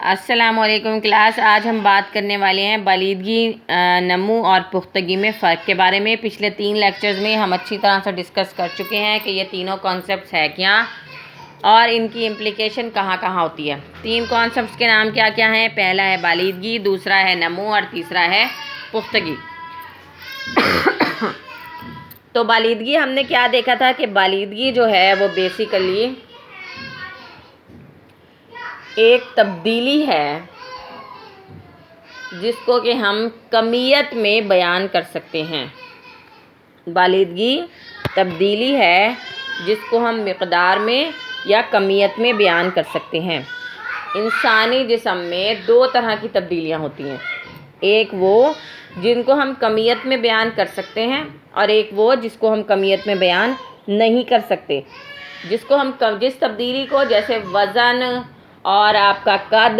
السلام علیکم کلاس. آج ہم بات کرنے والے ہیں بالیدگی، نمو اور پختگی میں فرق کے بارے میں. پچھلے 3 لیکچرز میں ہم اچھی طرح سے ڈسکس کر چکے ہیں کہ یہ تینوں کانسیپٹس ہے کیا اور ان کی امپلیکیشن کہاں کہاں ہوتی ہے. 3 کانسیپٹس کے نام کیا کیا ہیں؟ پہلا ہے بالیدگی، دوسرا ہے نمو اور تیسرا ہے پختگی. تو بالیدگی ہم نے کیا دیکھا تھا کہ بالیدگی جو ہے وہ بیسیکلی ایک تبدیلی ہے جس کو کہ ہم کمیت میں بیان کر سکتے ہیں. بالیدگی تبدیلی ہے جس کو ہم مقدار میں یا کمیت میں بیان کر سکتے ہیں. انسانی جسم میں 2 طرح کی تبدیلیاں ہوتی ہیں. ایک وہ جن کو ہم کمیت میں بیان کر سکتے ہیں اور ایک وہ جس کو ہم کمیت میں بیان نہیں کر سکتے. جس تبدیلی کو جیسے وزن اور آپ کا قد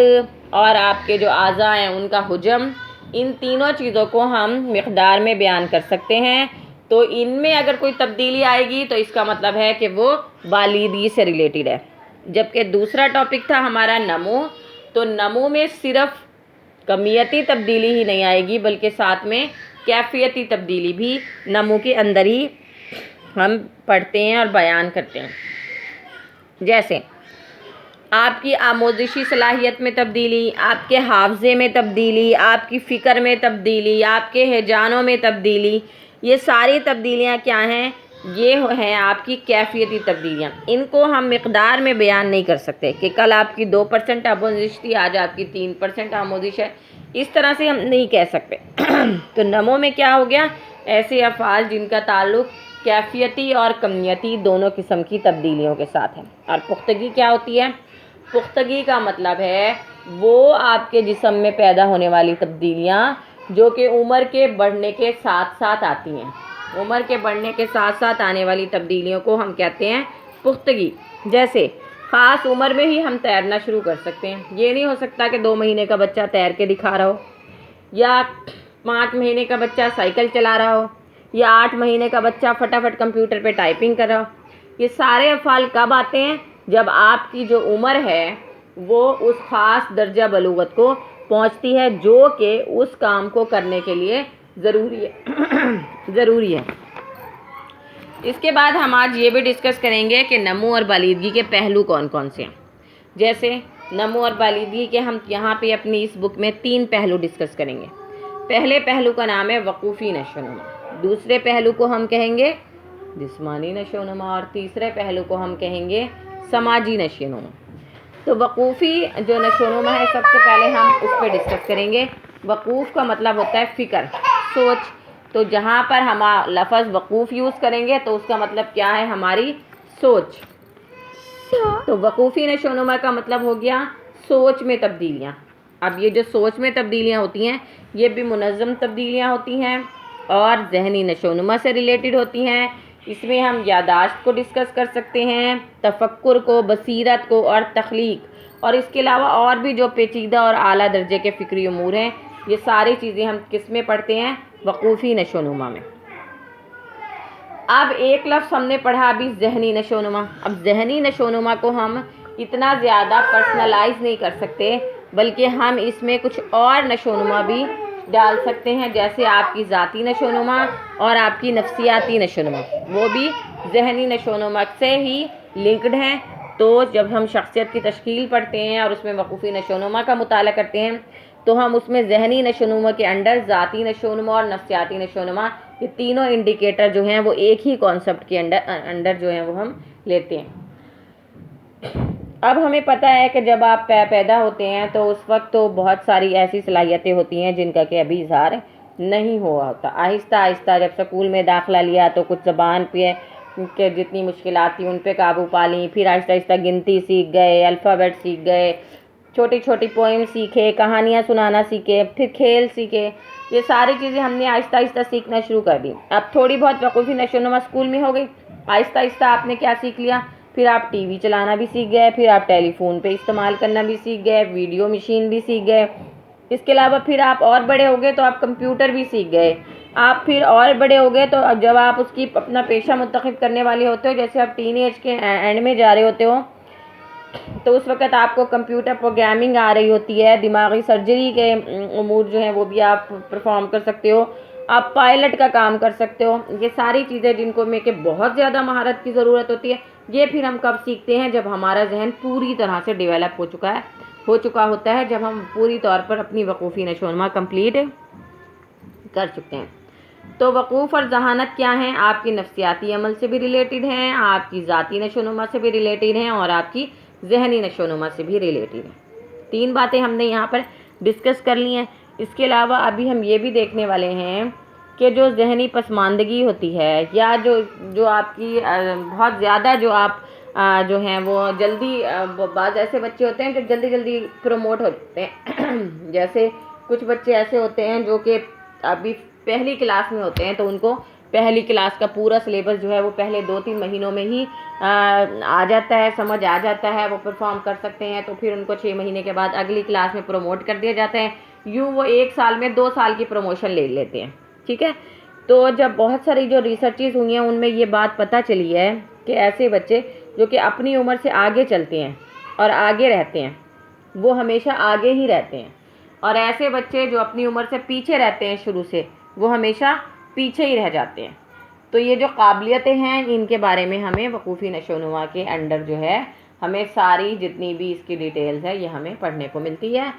اور آپ کے جو اعضاء ہیں ان کا حجم، ان تینوں چیزوں کو ہم مقدار میں بیان کر سکتے ہیں. تو ان میں اگر کوئی تبدیلی آئے گی تو اس کا مطلب ہے کہ وہ بالیدگی سے ریلیٹڈ ہے. جبکہ دوسرا ٹاپک تھا ہمارا نمو. تو نمو میں صرف کمیتی تبدیلی ہی نہیں آئے گی بلکہ ساتھ میں کیفیتی تبدیلی بھی نمو کے اندر ہی ہم پڑھتے ہیں اور بیان کرتے ہیں. جیسے آپ کی آموزشی صلاحیت میں تبدیلی، آپ کے حافظے میں تبدیلی، آپ کی فکر میں تبدیلی، آپ کے ہیجانوں میں تبدیلی، یہ ساری تبدیلیاں کیا ہیں؟ یہ ہیں آپ کی کیفیتی تبدیلیاں. ان کو ہم مقدار میں بیان نہیں کر سکتے کہ کل آپ کی 2% آموزش تھی، آج آپ کی 3% آموزش ہے. اس طرح سے ہم نہیں کہہ سکتے. تو نمو میں کیا ہو گیا؟ ایسے افعال جن کا تعلق کیفیتی اور کمیتی دونوں قسم کی تبدیلیوں کے ساتھ ہے. اور پختگی کیا ہوتی ہے؟ پختگی کا مطلب ہے وہ آپ کے جسم میں پیدا ہونے والی تبدیلیاں جو کہ عمر کے بڑھنے کے ساتھ ساتھ آتی ہیں. عمر کے بڑھنے کے ساتھ ساتھ آنے والی تبدیلیوں کو ہم کہتے ہیں پختگی. جیسے خاص عمر میں ہی ہم تیرنا شروع کر سکتے ہیں. یہ نہیں ہو سکتا کہ 2 مہینے کا بچہ تیر کے دکھا رہا ہو، یا 5 مہینے کا بچہ سائیکل چلا رہا ہو، یا 8 مہینے کا بچہ فٹافٹ کمپیوٹر پہ ٹائپنگ کر رہا ہو. یہ سارے افعال کب آتے ہیں؟ جب آپ کی جو عمر ہے وہ اس خاص درجہ بلوغت کو پہنچتی ہے جو کہ اس کام کو کرنے کے لیے ضروری ہے. اس کے بعد ہم آج یہ بھی ڈسکس کریں گے کہ نمو اور بالیدگی کے پہلو کون کون سے ہیں. جیسے نمو اور بالیدگی کے ہم یہاں پہ اپنی اس بک میں 3 پہلو ڈسکس کریں گے. پہلے پہلو کا نام ہے وقوفی نشو و نما. دوسرے پہلو کو ہم کہیں گے جسمانی نشو و نما اور تیسرے پہلو کو ہم کہیں گے سماجی نشو و نما. تو وقوفی جو نشو و نما ہے سب سے پہلے ہم اس پہ ڈسکس کریں گے. وقوف کا مطلب ہوتا ہے فکر، سوچ. تو جہاں پر ہم لفظ وقوف یوز کریں گے تو اس کا مطلب کیا ہے؟ ہماری سوچ. تو وقوفی نشو و نما کا مطلب ہو گیا سوچ میں تبدیلیاں. اب یہ جو سوچ میں تبدیلیاں ہوتی ہیں یہ بھی منظم تبدیلیاں ہوتی ہیں اور ذہنی نشو و نما سے ریلیٹڈ ہوتی ہیں. اس میں ہم یادداشت کو ڈسکس کر سکتے ہیں، تفکر کو، بصیرت کو اور تخلیق، اور اس کے علاوہ اور بھی جو پیچیدہ اور اعلیٰ درجے کے فکری امور ہیں. یہ ساری چیزیں ہم کس میں پڑھتے ہیں؟ وقوفی نشو و نما میں. اب ایک لفظ ہم نے پڑھا ابھی ذہنی نشو و نما. اب ذہنی نشو و نما کو ہم اتنا زیادہ پرسنلائز نہیں کر سکتے بلکہ ہم اس میں کچھ اور نشو و نما بھی ڈال سکتے ہیں، جیسے آپ کی ذاتی نشو و نما اور آپ کی نفسیاتی نشو و نما. وہ بھی ذہنی نشو و نما سے ہی لنکڈ ہیں. تو جب ہم شخصیت کی تشکیل پڑھتے ہیں اور اس میں وقوفی نشو و نما کا مطالعہ کرتے ہیں تو ہم اس میں ذہنی نشو و نما کے انڈر ذاتی نشو و نما اور نفسیاتی نشو و نما، یہ تینوں انڈیکیٹر جو ہیں وہ ایک ہی کانسیپٹ کے انڈر جو ہیں وہ ہم لیتے ہیں. اب ہمیں پتہ ہے کہ جب آپ پیدا ہوتے ہیں تو اس وقت تو بہت ساری ایسی صلاحیتیں ہوتی ہیں جن کا کہ ابھی اظہار نہیں ہوا ہوتا. آہستہ آہستہ جب سکول میں داخلہ لیا تو کچھ زبان پہ کہ جتنی مشکلات تھیں ان پہ قابو پا لیں، پھر آہستہ آہستہ گنتی سیکھ گئے، الفابیٹ سیکھ گئے، چھوٹی چھوٹی پوئم سیکھے، کہانیاں سنانا سیکھے، پھر کھیل سیکھے. یہ ساری چیزیں ہم نے آہستہ آہستہ سیکھنا شروع کر دی. اب تھوڑی بہت وقوفی نشو و نما اسکول میں ہو گئی. آہستہ آہستہ آپ نے کیا سیکھ لیا؟ پھر آپ ٹی وی چلانا بھی سیکھ گئے، پھر آپ ٹیلی فون پہ استعمال کرنا بھی سیکھ گئے، ویڈیو مشین بھی سیکھ گئے. اس کے علاوہ پھر آپ اور بڑے ہو گئے تو آپ کمپیوٹر بھی سیکھ گئے. آپ پھر اور بڑے ہو گئے تو جب آپ اس کی اپنا پیشہ منتخب کرنے والے ہوتے ہو، جیسے آپ ٹین ایج کے اینڈ میں جا رہے ہوتے ہو تو اس وقت آپ کو کمپیوٹر پروگرامنگ آ رہی ہوتی ہے، دماغی سرجری کے امور جو ہیں وہ بھی آپ پرفارم کر سکتے ہو، آپ پائلٹ کا کام کر سکتے ہو. یہ ساری چیزیں جن کو میں کہ بہت زیادہ مہارت کی ضرورت ہوتی ہے، یہ پھر ہم کب سیکھتے ہیں؟ جب ہمارا ذہن پوری طرح سے ڈیولپ ہو چکا ہوتا ہے، جب ہم پوری طور پر اپنی وقوفی نشو و نما کمپلیٹ کر چکتے ہیں. تو وقوف اور ذہانت کیا ہیں؟ آپ کی نفسیاتی عمل سے بھی ریلیٹڈ ہیں، آپ کی ذاتی نشو و نما سے بھی ریلیٹڈ ہیں، اور آپ کی ذہنی نشو و نما سے بھی ریلیٹڈ ہیں. 3 باتیں ہم نے یہاں پر ڈسکس کر لی ہیں. اس کے علاوہ ابھی ہم یہ بھی دیکھنے والے ہیں کہ جو ذہنی پسماندگی ہوتی ہے، یا جو آپ کی بہت زیادہ جو آپ جو ہیں وہ جلدی، بعض ایسے بچے ہوتے ہیں جو جلدی پروموٹ ہوتے ہیں. جیسے کچھ بچے ایسے ہوتے ہیں جو کہ ابھی پہلی کلاس میں ہوتے ہیں، تو ان کو پہلی کلاس کا پورا سلیبس جو ہے وہ پہلے 2-3 مہینوں میں ہی آ جاتا ہے، سمجھ آ جاتا ہے، وہ پرفارم کر سکتے ہیں. تو پھر ان کو 6 مہینے کے بعد اگلی کلاس میں پروموٹ کر دیا جاتا ہے. یوں وہ 1 سال میں 2 سال کی پروموشن لے لیتے ہیں. ٹھیک ہے. تو جب بہت ساری جو ریسرچز ہوئی ہیں ان میں یہ بات پتہ چلی ہے کہ ایسے بچے جو کہ اپنی عمر سے آگے چلتے ہیں اور آگے رہتے ہیں، وہ ہمیشہ آگے ہی رہتے ہیں، اور ایسے بچے جو اپنی عمر سے پیچھے رہتے ہیں شروع سے، وہ ہمیشہ پیچھے ہی رہ جاتے ہیں. تو یہ جو قابلیتیں ہیں ان کے بارے میں ہمیں وقوفی نشو و نما کے انڈر جو ہے ہمیں ساری جتنی بھی اس کی ڈیٹیلز ہے یہ ہمیں پڑھنے کو ملتی ہے.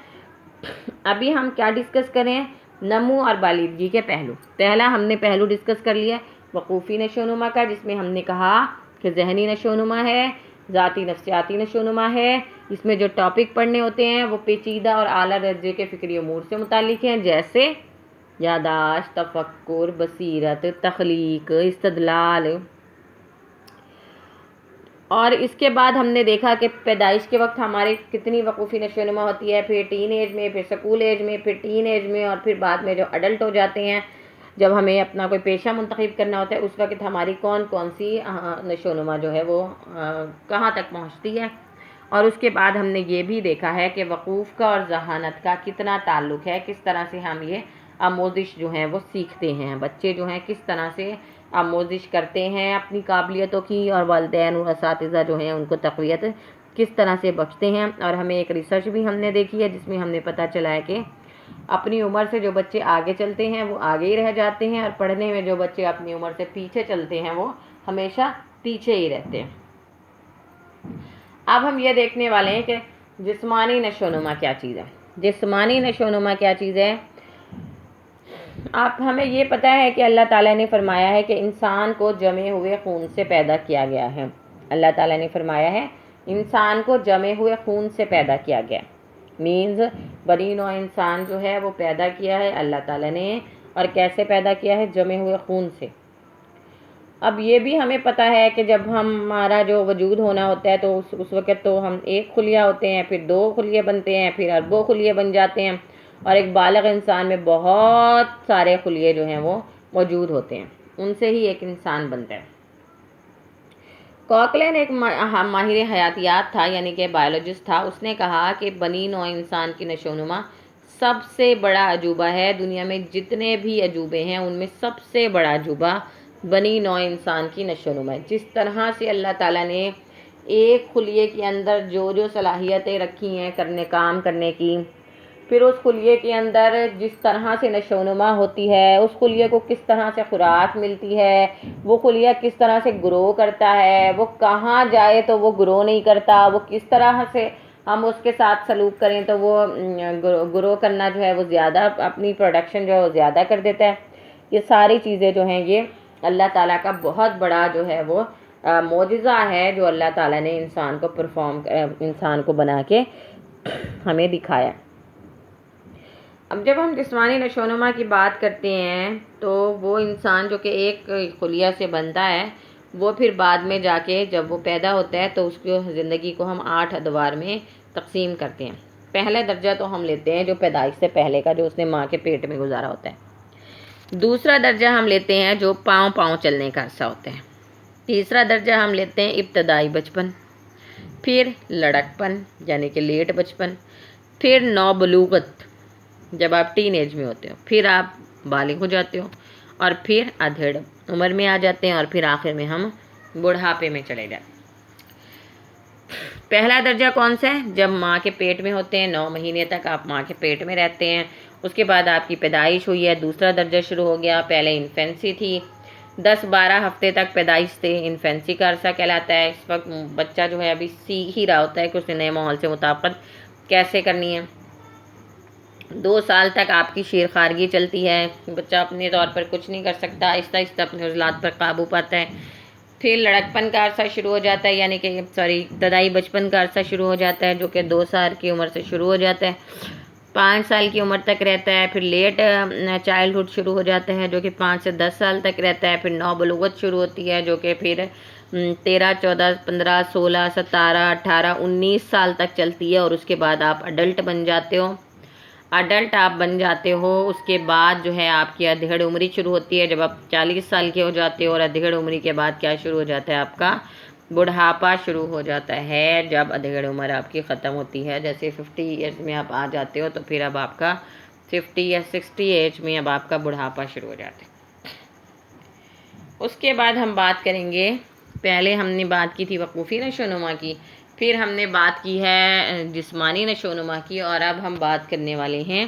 ابھی ہم کیا ڈسکس کریں؟ نمو اور بالیدگی کے پہلو. پہلا ہم نے پہلو ڈسکس کر لیا وقوفی نشو و نما کا، جس میں ہم نے کہا کہ ذہنی نشو و نما ہے، ذاتی نفسیاتی نشو و نما ہے. اس میں جو ٹاپک پڑھنے ہوتے ہیں وہ پیچیدہ اور اعلیٰ درجے کے فکری امور سے متعلق ہیں، جیسے یاداشت، تفکر، بصیرت، تخلیق، استدلال. اور اس کے بعد ہم نے دیکھا کہ پیدائش کے وقت ہمارے کتنی وقوفی نشو و نما ہوتی ہے، پھر ٹین ایج میں، پھر سکول ایج میں، پھر ٹین ایج میں، اور پھر بعد میں جو اڈلٹ ہو جاتے ہیں، جب ہمیں اپنا کوئی پیشہ منتخب کرنا ہوتا ہے، اس وقت ہماری کون سی نشو و نما جو ہے وہ کہاں تک پہنچتی ہے. اور اس کے بعد ہم نے یہ بھی دیکھا ہے کہ وقوف کا اور ذہانت کا کتنا تعلق ہے، کس طرح سے ہم یہ آموزش جو ہیں وہ سیکھتے ہیں. بچے جو ہیں کس طرح سے آموزش کرتے ہیں اپنی قابلیتوں کی، اور والدین اور اساتذہ جو ہیں ان کو تقویت کس طرح سے بخشتے ہیں. اور ہمیں ایک ریسرچ بھی ہم نے دیکھی ہے جس میں ہم نے پتہ چلا ہے کہ اپنی عمر سے جو بچے آگے چلتے ہیں وہ آگے ہی رہ جاتے ہیں، اور پڑھنے میں جو بچے اپنی عمر سے پیچھے چلتے ہیں وہ ہمیشہ پیچھے ہی رہتے ہیں. اب ہم یہ دیکھنے والے ہیں کہ جسمانی نشو و نما کیا چیز ہے. جسمانی نشو و نما کیا چیز ہے؟ ہمیں یہ پتہ ہے کہ اللہ تعالیٰ نے فرمایا ہے کہ انسان کو جمے ہوئے خون سے پیدا کیا گیا ہے. اللہ تعالیٰ نے فرمایا ہے انسان کو جمے ہوئے خون سے پیدا کیا گیا. مینز بنی نوع انسان جو ہے وہ پیدا کیا ہے اللہ تعالیٰ نے. اور کیسے پیدا کیا ہے؟ جمے ہوئے خون سے. اب یہ بھی ہمیں پتہ ہے کہ جب ہمارا جو وجود ہونا ہوتا ہے تو اس وقت تو ہم ایک خلیہ ہوتے ہیں، پھر 2 خلیے بنتے ہیں، پھر اربوں خلیے بن جاتے ہیں، اور ایک بالغ انسان میں بہت سارے خلیے جو ہیں وہ موجود ہوتے ہیں. ان سے ہی ایک انسان بنتا ہے. کوکلین ایک ماہر حیاتیات تھا، یعنی کہ بایولوجسٹ تھا. اس نے کہا کہ بنی نوع انسان کی نشو و نما سب سے بڑا عجوبہ ہے. دنیا میں جتنے بھی عجوبے ہیں ان میں سب سے بڑا عجوبہ بنی نوع انسان کی نشو و نما ہے. جس طرح سے اللہ تعالیٰ نے ایک خلیے کے اندر جو صلاحیتیں رکھی ہیں کام کرنے کی، پھر اس خلیے کے اندر جس طرح سے نشو و نما ہوتی ہے، اس خلیے کو کس طرح سے خوراک ملتی ہے، وہ خلیہ کس طرح سے گرو کرتا ہے، وہ کہاں جائے تو وہ گرو نہیں کرتا، وہ کس طرح سے ہم اس کے ساتھ سلوک کریں تو وہ گرو کرنا جو ہے وہ زیادہ، اپنی پروڈکشن جو ہے وہ زیادہ کر دیتا ہے. یہ ساری چیزیں جو ہیں یہ اللہ تعالیٰ کا بہت بڑا جو ہے وہ معجزہ ہے جو اللہ تعالیٰ نے انسان کو بنا کے ہمیں دکھایا. اب جب ہم جسمانی نشو و نما کی بات کرتے ہیں تو وہ انسان جو کہ ایک خلیہ سے بنتا ہے، وہ پھر بعد میں جا کے جب وہ پیدا ہوتا ہے تو اس کی زندگی کو ہم 8 ادوار میں تقسیم کرتے ہیں. پہلا درجہ تو ہم لیتے ہیں جو پیدائش سے پہلے کا، جو اس نے ماں کے پیٹ میں گزارا ہوتا ہے. دوسرا درجہ ہم لیتے ہیں جو پاؤں چلنے کا عرصہ ہوتا ہے. تیسرا درجہ ہم لیتے ہیں ابتدائی بچپن، پھر لڑکپن یعنی کہ لیٹ بچپن، پھر نوبلوغت جب آپ ٹین ایج میں ہوتے ہو، پھر آپ بالغ ہو جاتے ہو، اور پھر ادھیڑ عمر میں آ جاتے ہیں، اور پھر آخر میں ہم بڑھاپے میں چلے جاتے ہیں. پہلا درجہ کون سا ہے؟ جب ماں کے پیٹ میں ہوتے ہیں، 9 مہینے تک آپ ماں کے پیٹ میں رہتے ہیں، اس کے بعد آپ کی پیدائش ہوئی ہے، دوسرا درجہ شروع ہو گیا۔ پہلے انفینسی تھی، 10-12 ہفتے تک پیدائش سے انفینسی کا عرصہ کہلاتا ہے۔ اس وقت بچہ جو ہے ابھی سیکھ ہی رہا ہوتا ہے کہ اس نے نئے ماحول سے مطابقت کیسے کرنی ہے۔ 2 سال تک آپ کی شیر خارگی چلتی ہے، بچہ اپنے طور پر کچھ نہیں کر سکتا، آہستہ آہستہ اپنے عضلات پر قابو پاتا ہے۔ پھر لڑکپن کا عرصہ شروع ہو جاتا ہے، یعنی کہ ابتدائی بچپن کا عرصہ شروع ہو جاتا ہے، جو کہ 2 سال کی عمر سے شروع ہو جاتا ہے، 5 سال کی عمر تک رہتا ہے۔ پھر لیٹ چائلڈہڈ شروع ہو جاتا ہے، جو کہ 5 سے 10 سال تک رہتا ہے۔ پھر نوبلوغت شروع ہوتی ہے، جو کہ پھر 13، 14، 15، 16، 17، 18، 19 سال تک چلتی ہے، اور اس کے بعد آپ اڈلٹ بن جاتے ہو۔ اڈلٹ آپ بن جاتے ہو، اس کے بعد جو ہے آپ کی ادھیڑ عمری شروع ہوتی ہے، جب آپ 40 سال کے ہو جاتے ہو، اور ادھیڑ عمری کے بعد کیا شروع ہو جاتا ہے؟ آپ کا بڑھاپا شروع ہو جاتا ہے۔ جب ادھیڑ عمر آپ کی ختم ہوتی ہے، جیسے 50 ایئرس میں آپ آ جاتے ہو، تو پھر اب آپ کا 50 یا 60 ایج میں اب آپ کا بڑھاپا شروع ہو جاتا ہے۔ اس کے بعد ہم بات کریں گے، پہلے ہم نے بات کی تھی وقوفی نشو و نما کی، پھر ہم نے بات کی ہے جسمانی نشو و نما کی، اور اب ہم بات کرنے والے ہیں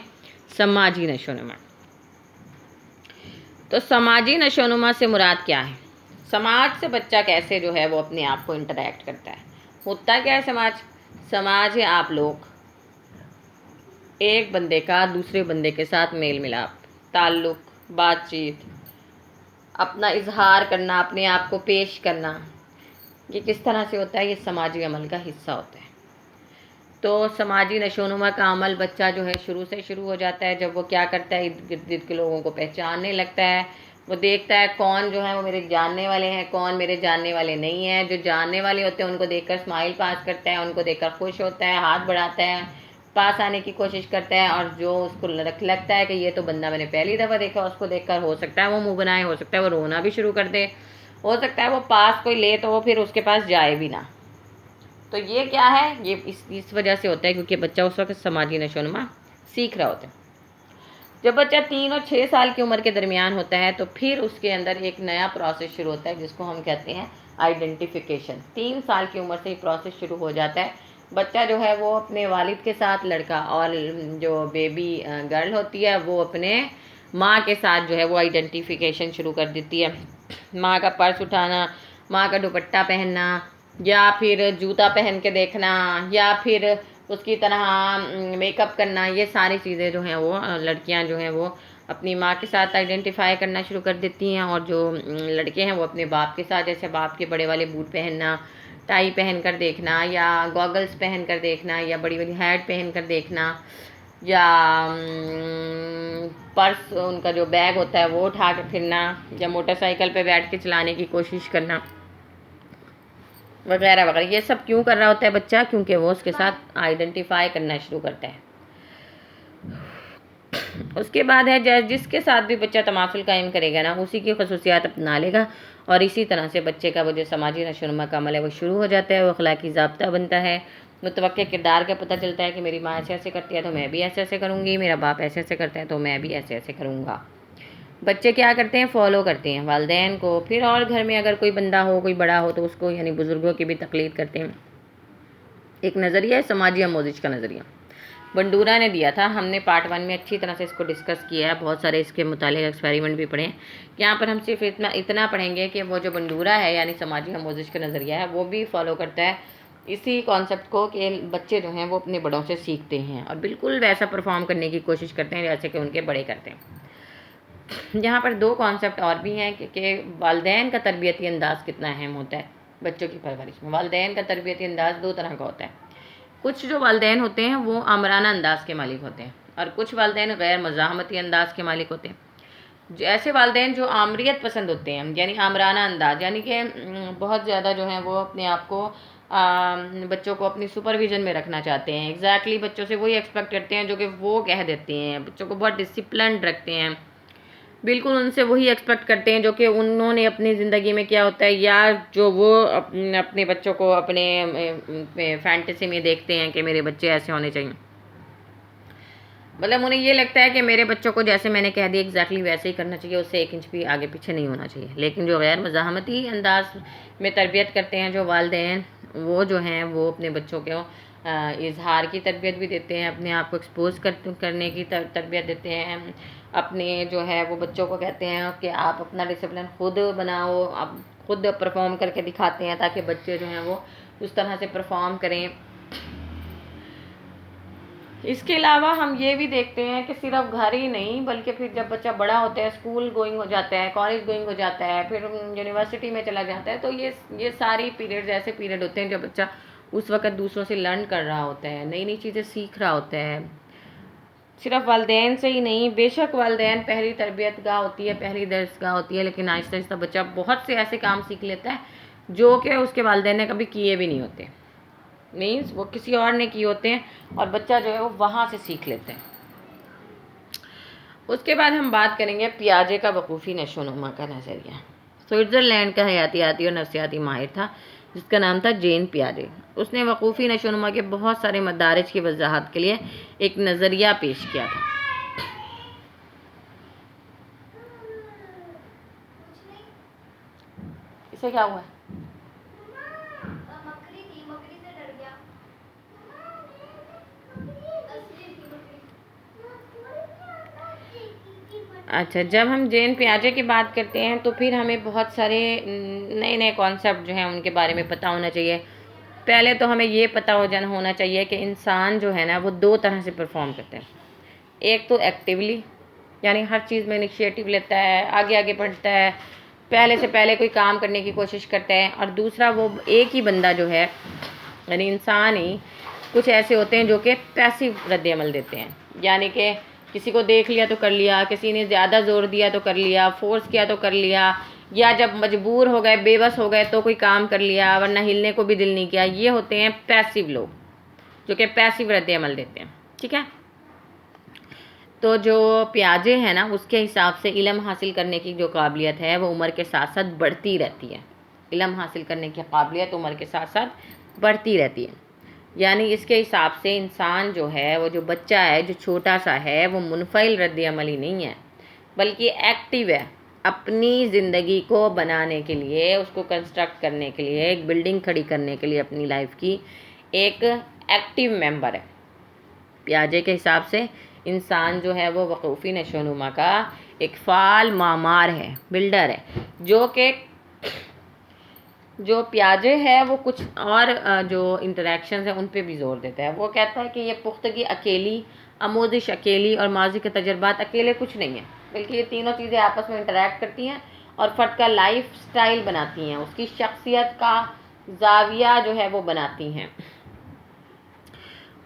سماجی نشو و نما۔ تو سماجی نشو و نما سے مراد کیا ہے؟ سماج سے بچہ کیسے جو ہے وہ اپنے آپ کو انٹریکٹ کرتا ہے؟ ہوتا کیا ہے سماج ہے آپ لوگ ایک بندے کا دوسرے بندے کے ساتھ میل ملاپ، تعلق، بات چیت، اپنا اظہار کرنا، اپنے آپ کو پیش کرنا، یہ کس طرح سے ہوتا ہے؟ یہ سماجی عمل کا حصہ ہوتا ہے۔ تو سماجی نشو و نما کا عمل بچہ جو ہے شروع سے شروع ہو جاتا ہے، جب وہ کیا کرتا ہے، ارد گرد کے لوگوں کو پہچاننے لگتا ہے، وہ دیکھتا ہے کون جو ہے وہ میرے جاننے والے ہیں، کون میرے جاننے والے نہیں ہیں۔ جو جاننے والے ہوتے ہیں ان کو دیکھ کر اسمائل پاس کرتا ہے، ان کو دیکھ کر خوش ہوتا ہے، ہاتھ بڑھاتا ہے، پاس آنے کی کوشش کرتا ہے، اور جو اس کو لگتا ہے کہ یہ تو بندہ میں نے پہلی دفعہ دیکھا، اس کو دیکھ کر ہو سکتا ہے وہ منہ بنائے، ہو سکتا ہے وہ رونا بھی شروع کر دے، ہو سکتا ہے وہ پاس کوئی لے تو وہ پھر اس کے پاس جائے بھی نہ۔ تو یہ کیا ہے؟ یہ اس وجہ سے ہوتا ہے کیونکہ بچہ اس وقت سماجی نشو و نما سیکھ رہا ہوتا ہے۔ جب بچہ 3 اور 6 سال کی عمر کے درمیان ہوتا ہے تو پھر اس کے اندر ایک نیا پروسیس شروع ہوتا ہے، جس کو ہم کہتے ہیں آئیڈینٹیفیکیشن۔ 3 سال کی عمر سے یہ پروسیس شروع ہو جاتا ہے۔ بچہ جو ہے وہ اپنے والد کے ساتھ، لڑکا، اور جو بیبی گرل ہوتی ہے وہ اپنے ماں کے ساتھ جو ہے وہ آئیڈینٹیفیکیشن شروع کر دیتی ہے۔ ماں کا پرس اٹھانا، ماں کا دوپٹہ پہننا، یا پھر جوتا پہن کے دیکھنا، یا پھر اس کی طرح میک اپ کرنا، یہ ساری چیزیں جو ہیں وہ لڑکیاں جو ہیں وہ اپنی ماں کے ساتھ آئیڈینٹیفائی کرنا شروع کر دیتی ہیں، اور جو لڑکے ہیں وہ اپنے باپ کے ساتھ، جیسے باپ کے بڑے والے بوٹ پہننا، ٹائی پہن کر دیکھنا، یا گوگلز پہن کر دیکھنا، یا بڑی بڑی ہیٹ پہن کر دیکھنا، یا پرس ان کا جو بیگ ہوتا ہے وہ اٹھا کے پھرنا، یا موٹر سائیکل پہ بیٹھ کے چلانے کی کوشش کرنا، وغیرہ وغیرہ۔ یہ سب کیوں کر رہا ہوتا ہے بچہ؟ کیونکہ وہ اس کے ساتھ آئیڈینٹیفائی کرنا شروع کرتا ہے۔ اس کے بعد ہے جس کے ساتھ بھی بچہ تماثل قائم کرے گا نا، اسی کی خصوصیات اپنا لے گا، اور اسی طرح سے بچے کا وہ جو سماجی نشو و نما کا عمل ہے وہ شروع ہو جاتا ہے، وہ اخلاقی ضابطہ بنتا ہے، متوقع کردار کا پتہ چلتا ہے کہ میری ماں ایسے ایسے کرتی ہے تو میں بھی ایسے ایسے کروں گی، میرا باپ ایسے ایسے کرتا ہے تو میں بھی ایسے ایسے کروں گا۔ بچے کیا کرتے ہیں؟ فالو کرتے ہیں والدین کو، پھر اور گھر میں اگر کوئی بندہ ہو، کوئی بڑا ہو تو اس کو، یعنی بزرگوں کی بھی تقلید کرتے ہیں۔ ایک نظریہ ہے سماجی آموزش کا نظریہ، بنڈورا نے دیا تھا، ہم نے پارٹ 1 میں اچھی طرح سے اس کو ڈسکس کیا ہے، بہت سارے اس کے متعلق ایکسپیریمنٹ بھی پڑھے ہیں۔ یہاں پر ہم صرف اتنا پڑھیں گے کہ وہ جو بنڈورا ہے یعنی سماجی آموزش کا نظریہ ہے، وہ بھی فالو کرتا ہے اسی کانسیپٹ کو کہ بچے جو ہیں وہ اپنے بڑوں سے سیکھتے ہیں، اور بالکل ویسا پرفارم کرنے کی کوشش کرتے ہیں جیسے کہ ان کے بڑے کرتے ہیں۔ یہاں پر 2 کانسیپٹ اور بھی ہیں کہ والدین کا تربیتی انداز کتنا اہم ہوتا ہے بچوں کی پرورش میں۔ والدین کا تربیتی انداز 2 طرح کا ہوتا ہے۔ کچھ جو والدین ہوتے ہیں وہ آمرانہ انداز کے مالک ہوتے ہیں، اور کچھ والدین غیر مزاحمتی انداز کے مالک ہوتے ہیں۔ ایسے والدین جو آمریت پسند ہوتے ہیں، یعنی آمرانہ انداز، یعنی کہ بہت زیادہ جو ہیں وہ اپنے آپ کو بچوں کو اپنی سپرویژن میں رکھنا چاہتے ہیں، ایگزیکٹلی بچوں سے وہی ایکسپیکٹ کرتے ہیں جو کہ وہ کہہ دیتے ہیں، بچوں کو بہت ڈسپلنڈ رکھتے ہیں، بالکل ان سے وہی ایکسپیکٹ کرتے ہیں جو کہ انہوں نے اپنی زندگی میں کیا ہوتا ہے، یا جو وہ اپنے بچوں کو اپنے فینٹیسی میں دیکھتے ہیں کہ میرے بچے ایسے ہونے چاہیے۔ مطلب انہیں یہ لگتا ہے کہ میرے بچوں کو جیسے میں نے کہہ دیا ایگزیکٹلی ویسے ہی کرنا چاہیے، اس سے 1 انچ بھی آگے پیچھے نہیں ہونا چاہیے۔ لیکن جو غیر مزاحمتی انداز میں تربیت کرتے ہیں جو والدین، وہ جو ہیں وہ اپنے بچوں کو اظہار کی تربیت بھی دیتے ہیں، اپنے آپ کو ایکسپوز کرنے کی تربیت دیتے ہیں، اپنے جو ہے وہ بچوں کو کہتے ہیں کہ آپ اپنا ڈسپلن خود بناؤ، آپ خود پرفارم کر کے دکھاتے ہیں تاکہ بچے جو ہیں وہ اس طرح سے پرفارم کریں۔ اس کے علاوہ ہم یہ بھی دیکھتے ہیں کہ صرف گھر ہی نہیں بلکہ پھر جب بچہ بڑا ہوتا ہے، اسکول گوئنگ ہو جاتا ہے، کالج گوئنگ ہو جاتا ہے، پھر یونیورسٹی میں چلا جاتا ہے، تو یہ ساری پیریڈز ایسے پیریڈ ہوتے ہیں جب بچہ اس وقت دوسروں سے لرن کر رہا ہوتا ہے، نئی نئی چیزیں سیکھ رہا ہوتا ہے۔ صرف والدین سے ہی نہیں، بے شک والدین پہلی تربیت گاہ ہوتی ہے، پہلی درس گاہ ہوتی ہے، لیکن آہستہ آہستہ بچہ بہت سے ایسے کام سیکھ لیتا ہے جو کہ اس کے والدین نے کبھی کیے بھی نہیں ہوتے، مینس وہ کسی اور نے کیے ہوتے ہیں اور بچہ جو ہے وہ وہاں سے سیکھ لیتے ہیں۔ اس کے بعد ہم بات کریں گے پیاجے کا وقوفی نشو و نما کا نظریہ۔ سوئٹزرلینڈ کا حیاتیاتی اور نفسیاتی ماہر تھا جس کا نام تھا جین پیاجے۔ اس نے وقوفی نشو و نما کے بہت سارے مدارج کی وضاحت کے لیے ایک نظریہ پیش کیا تھا۔ اسے کیا ہوا ہے؟ اچھا، جب ہم جین پیاجے کی بات کرتے ہیں تو پھر ہمیں بہت سارے نئے نئے کانسیپٹ جو ہیں ان کے بارے میں پتہ ہونا چاہیے۔ پہلے تو ہمیں یہ پتہ ہونا چاہیے کہ انسان جو ہے نا وہ دو طرح سے پرفارم کرتا ہے۔ ایک تو ایکٹیولی، یعنی ہر چیز میں انیشیٹو لیتا ہے، آگے آگے بڑھتا ہے، پہلے سے پہلے کوئی کام کرنے کی کوشش کرتا ہے، اور دوسرا وہ ایک ہی بندہ جو ہے یعنی انسان ہی کچھ ایسے ہوتے ہیں جو کہ پیسیو رد عمل دیتے ہیں، یعنی کہ کسی کو دیکھ لیا تو کر لیا، کسی نے زیادہ زور دیا تو کر لیا، فورس کیا تو کر لیا، یا جب مجبور ہو گئے، بے بس ہو گئے تو کوئی کام کر لیا، ورنہ ہلنے کو بھی دل نہیں کیا۔ یہ ہوتے ہیں پیسیو لوگ جو کہ پیسیو رد عمل دیتے ہیں، ٹھیک ہے۔ تو جو پیاجے ہیں نا اس کے حساب سے علم حاصل کرنے کی جو قابلیت ہے وہ عمر کے ساتھ ساتھ بڑھتی رہتی ہے۔ علم حاصل کرنے کی قابلیت عمر کے ساتھ ساتھ بڑھتی رہتی ہے، یعنی اس کے حساب سے انسان جو ہے وہ جو بچہ ہے جو چھوٹا سا ہے وہ منفعل رد عمل ہی نہیں ہے بلکہ ایکٹیو ہے، اپنی زندگی کو بنانے کے لیے، اس کو کنسٹرکٹ کرنے کے لیے، ایک بلڈنگ کھڑی کرنے کے لیے اپنی لائف کی ایک ایکٹیو ممبر ہے۔ پیاجے کے حساب سے انسان جو ہے وہ وقوفی نشو و نما کا ایک فعال معمار ہے، بلڈر ہے، جو پیاجے ہے وہ کچھ اور جو انٹریکشنز ہیں ان پہ بھی زور دیتا ہے۔ وہ کہتا ہے کہ یہ پختگی اکیلی، آموزش اکیلی اور ماضی کے تجربات اکیلے کچھ نہیں ہیں، بلکہ یہ تینوں چیزیں آپس میں انٹریکٹ کرتی ہیں اور فرد کا لائف سٹائل بناتی ہیں، اس کی شخصیت کا زاویہ جو ہے وہ بناتی ہیں،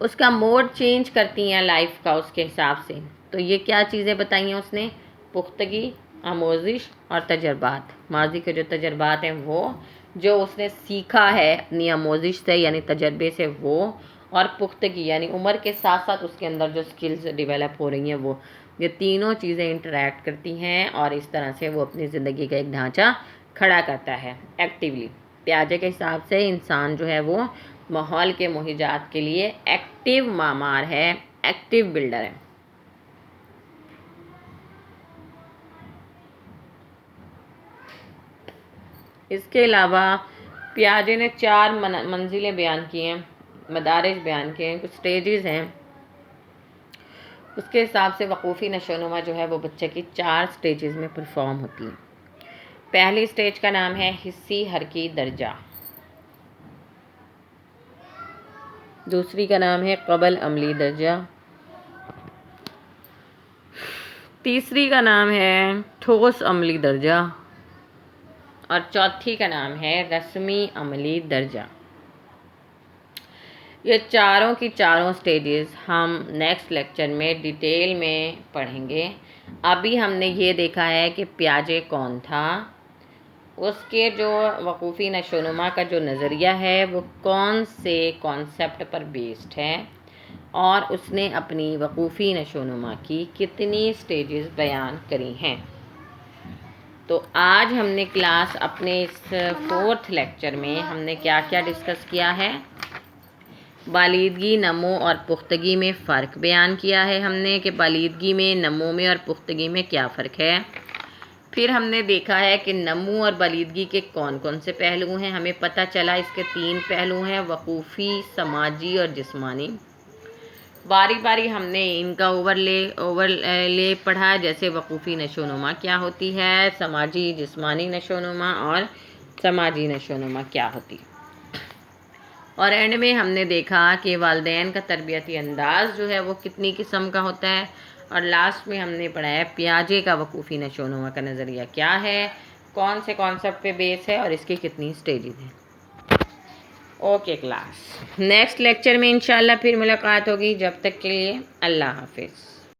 اس کا موڈ چینج کرتی ہیں لائف کا اس کے حساب سے۔ تو یہ کیا چیزیں بتائی ہیں اس نے؟ پختگی، آموزش اور تجربات۔ ماضی کے جو تجربات ہیں وہ، جو اس نے سیکھا ہے اپنی آموزش سے یعنی تجربے سے وہ، اور پختگی یعنی عمر کے ساتھ ساتھ اس کے اندر جو سکلز ڈیولپ ہو رہی ہیں وہ، یہ تینوں چیزیں انٹریکٹ کرتی ہیں اور اس طرح سے وہ اپنی زندگی کا ایک ڈھانچہ کھڑا کرتا ہے ایکٹیولی۔ پیاجے کے حساب سے انسان جو ہے وہ ماحول کے مہیجات کے لیے ایکٹیو معمار ہے، ایکٹیو بلڈر ہے۔ اس کے علاوہ پیاجے نے 4 منزلیں بیان کی ہیں، مدارج بیان کیے ہیں، کچھ سٹیجز ہیں۔ اس کے حساب سے وقوفی نشو و نما جو ہے وہ بچے کی 4 سٹیجز میں پرفارم ہوتی ہیں۔ پہلی سٹیج کا نام ہے حسی حرکی درجہ، دوسری کا نام ہے قبل عملی درجہ، تیسری کا نام ہے ٹھوس عملی درجہ، اور چوتھی کا نام ہے رسمی عملی درجہ۔ یہ چاروں کی چاروں سٹیجز ہم نیکسٹ لیکچر میں ڈیٹیل میں پڑھیں گے۔ ابھی ہم نے یہ دیکھا ہے کہ پیاجے کون تھا، اس کے جو وقوفی نشو و نما کا جو نظریہ ہے وہ کون سے کانسیپٹ پر بیسڈ ہے، اور اس نے اپنی وقوفی نشو و نما کی کتنی سٹیجز بیان کری ہیں۔ تو آج ہم نے کلاس اپنے اس 4تھ لیکچر میں ہم نے کیا کیا ڈسکس کیا ہے؟ بالیدگی، نمو اور پختگی میں فرق بیان کیا ہے ہم نے کہ بالیدگی میں، نمو میں اور پختگی میں کیا فرق ہے۔ پھر ہم نے دیکھا ہے کہ نمو اور بالیدگی کے کون کون سے پہلو ہیں. ہمیں پتہ چلا اس کے 3 پہلو ہیں، وقوفی، سماجی اور جسمانی. باری باری ہم نے ان کا اوور لے پڑھا، جیسے وقوفی نشو و نما کیا ہوتی ہے، سماجی جسمانی نشو و نما اور سماجی نشو و نما کیا ہوتی ہے. اور اینڈ میں ہم نے دیکھا کہ والدین کا تربیتی انداز جو ہے وہ کتنی قسم کا ہوتا ہے. اور لاسٹ میں ہم نے پڑھا ہے پیاجے کا وقوفی نشو و نما کا نظریہ کیا ہے، کون سے کانسیپٹ پہ بیس ہے اور اس کی کتنی سٹیجز ہیں. اوکے کلاس، نیکسٹ لیکچر میں انشاءاللہ پھر ملاقات ہوگی. جب تک کے لیے اللہ حافظ.